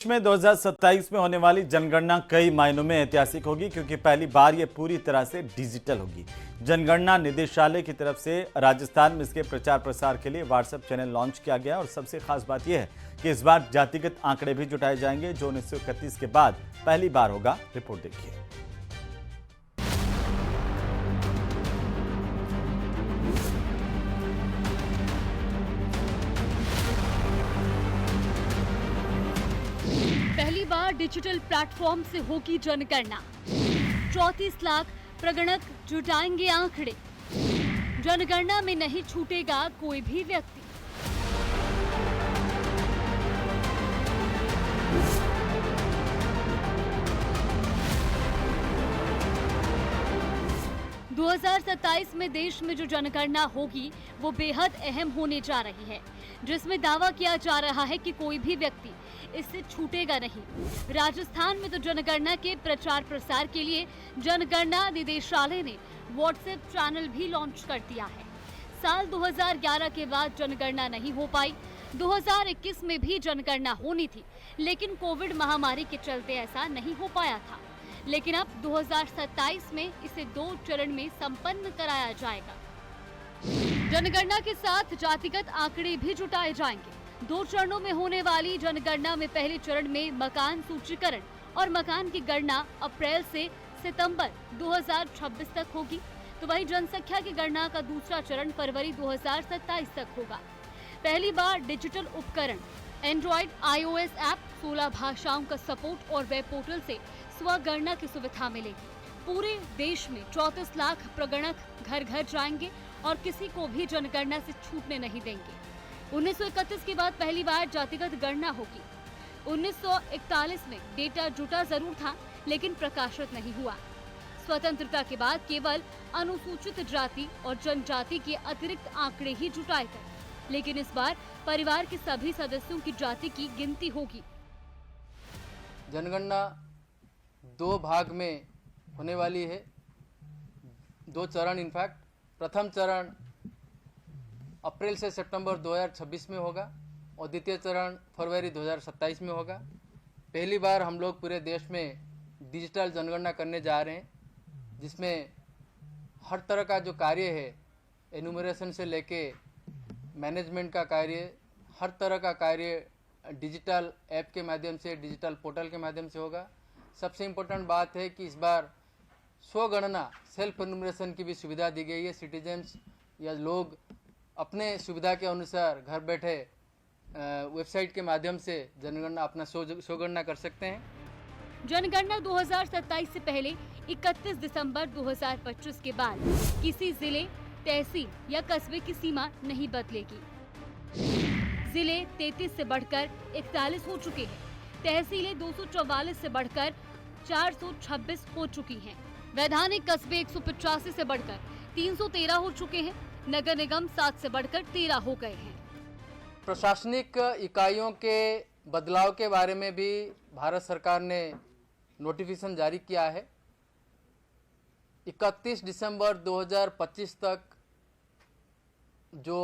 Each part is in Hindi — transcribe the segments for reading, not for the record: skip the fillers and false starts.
में 2027 में होने वाली जनगणना कई मायनों में ऐतिहासिक होगी क्योंकि पहली बार ये पूरी तरह से डिजिटल होगी। जनगणना निदेशालय की तरफ से राजस्थान में इसके प्रचार प्रसार के लिए व्हाट्सएप चैनल लॉन्च किया गया और सबसे खास बात यह है कि इस बार जातिगत आंकड़े भी जुटाए जाएंगे जो 1931 के बाद पहली बार होगा। रिपोर्ट देखिए। पहली बार डिजिटल प्लेटफॉर्म से होगी जनगणना। 34 लाख प्रगणक जुटाएंगे आंकड़े। जनगणना में नहीं छूटेगा कोई भी व्यक्ति। दो 2027 में देश में जो जनगणना होगी वो बेहद अहम होने जा रही है, जिसमें दावा किया जा रहा है कि कोई भी व्यक्ति इससे छूटेगा नहीं। राजस्थान में तो जनगणना के प्रचार प्रसार के लिए जनगणना निदेशालय ने व्हाट्सएप चैनल भी लॉन्च कर दिया है। साल 2011 के बाद जनगणना नहीं हो पाई। 2021 में भी जनगणना होनी थी, लेकिन कोविड महामारी के चलते ऐसा नहीं हो पाया था। लेकिन अब 2027 में इसे 2 चरण में संपन्न कराया जाएगा। जनगणना के साथ जातिगत आंकड़े भी जुटाए जाएंगे। 2 चरणों में होने वाली जनगणना में पहले चरण में मकान सूचीकरण और मकान की गणना अप्रैल से सितंबर 2026 तक होगी, तो वही जनसंख्या की गणना का दूसरा चरण फरवरी 2027 तक होगा। पहली बार डिजिटल उपकरण एंड्रॉइड iOS ऐप, 16 भाषाओं का सपोर्ट और वेब पोर्टल से स्वगणना की सुविधा मिलेगी। पूरे देश में 34 लाख प्रगणक घर घर जाएंगे और किसी को भी जनगणना से छूटने नहीं देंगे। 1931 के बाद पहली बार जातिगत गणना होगी। 1941 में डेटा जुटा जरूर था, लेकिन प्रकाशित नहीं हुआ। स्वतंत्रता के बाद केवल अनुसूचित जाति और जनजाति के अतिरिक्त आंकड़े ही जुटाए गए, लेकिन इस बार परिवार के सभी सदस्यों की जाति की गिनती होगी। जनगणना 2 भाग में होने वाली है, 2 चरण इनफैक्ट। प्रथम चरण अप्रैल से सितंबर 2026 में होगा और द्वितीय चरण फरवरी 2027 में होगा। पहली बार हम लोग पूरे देश में डिजिटल जनगणना करने जा रहे हैं, जिसमें हर तरह का जो कार्य है, एनुमरेशन से लेके मैनेजमेंट का कार्य, हर तरह का कार्य डिजिटल ऐप के माध्यम से, डिजिटल पोर्टल के माध्यम से होगा। सबसे इम्पोर्टेंट बात है कि इस बार स्वगणना सेल्फ एनुमरेशन की भी सुविधा दी गई है। सिटीजन्स या लोग अपने सुविधा के अनुसार घर बैठे वेबसाइट के माध्यम से जनगणना अपना स्वगणना कर सकते हैं। जनगणना 2027 से पहले 31 दिसंबर 2025 के बाद किसी जिले, तहसील या कस्बे की सीमा नहीं बदलेगी। जिले 33 से बढ़कर 41 हो चुके हैं। तहसीलें 244 से बढ़कर 426 हो चुकी हैं। वैधानिक कस्बे 185 से बढ़कर 313 हो चुके हैं। नगर निगम 7 से बढ़कर 13 हो गए हैं। प्रशासनिक इकाइयों के बदलाव के बारे में भी भारत सरकार ने नोटिफिकेशन जारी किया है। 31 दिसंबर 2025 तक जो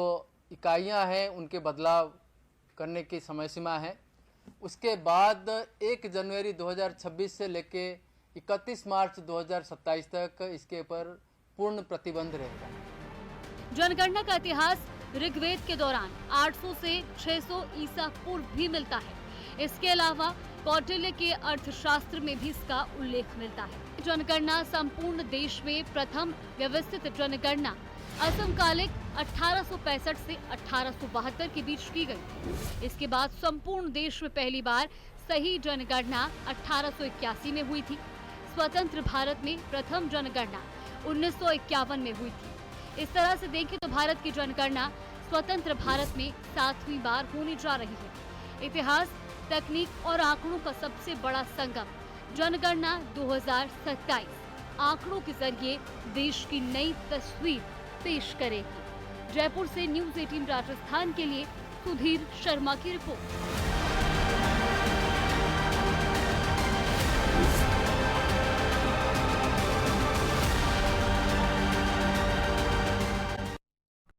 इकाइयां हैं उनके बदलाव करने की समय सीमा है। उसके बाद 1 जनवरी 2026 से लेके 31 मार्च 2027 तक इसके ऊपर पूर्ण प्रतिबंध रहेगा। जनगणना का इतिहास ऋग्वेद के दौरान 800 से 600 ईसा पूर्व भी मिलता है। इसके अलावा कौटिल्य के अर्थशास्त्र में भी इसका उल्लेख मिलता है। जनगणना संपूर्ण देश में प्रथम व्यवस्थित जनगणना असमकालिक 1865 से 1872 के बीच की गई। इसके बाद संपूर्ण देश में पहली बार सही जनगणना 1881 में हुई थी। स्वतंत्र भारत में प्रथम जनगणना 1951 में हुई थी। इस तरह से देखें तो भारत की जनगणना स्वतंत्र भारत में 7वीं बार होने जा रही है। इतिहास, तकनीक और आंकड़ों का सबसे बड़ा संगम जनगणना 2027 आंकड़ों के जरिए देश की नई तस्वीर पेश करेगी। जयपुर से न्यूज़ 18 राजस्थान के लिए सुधीर शर्मा की रिपोर्ट।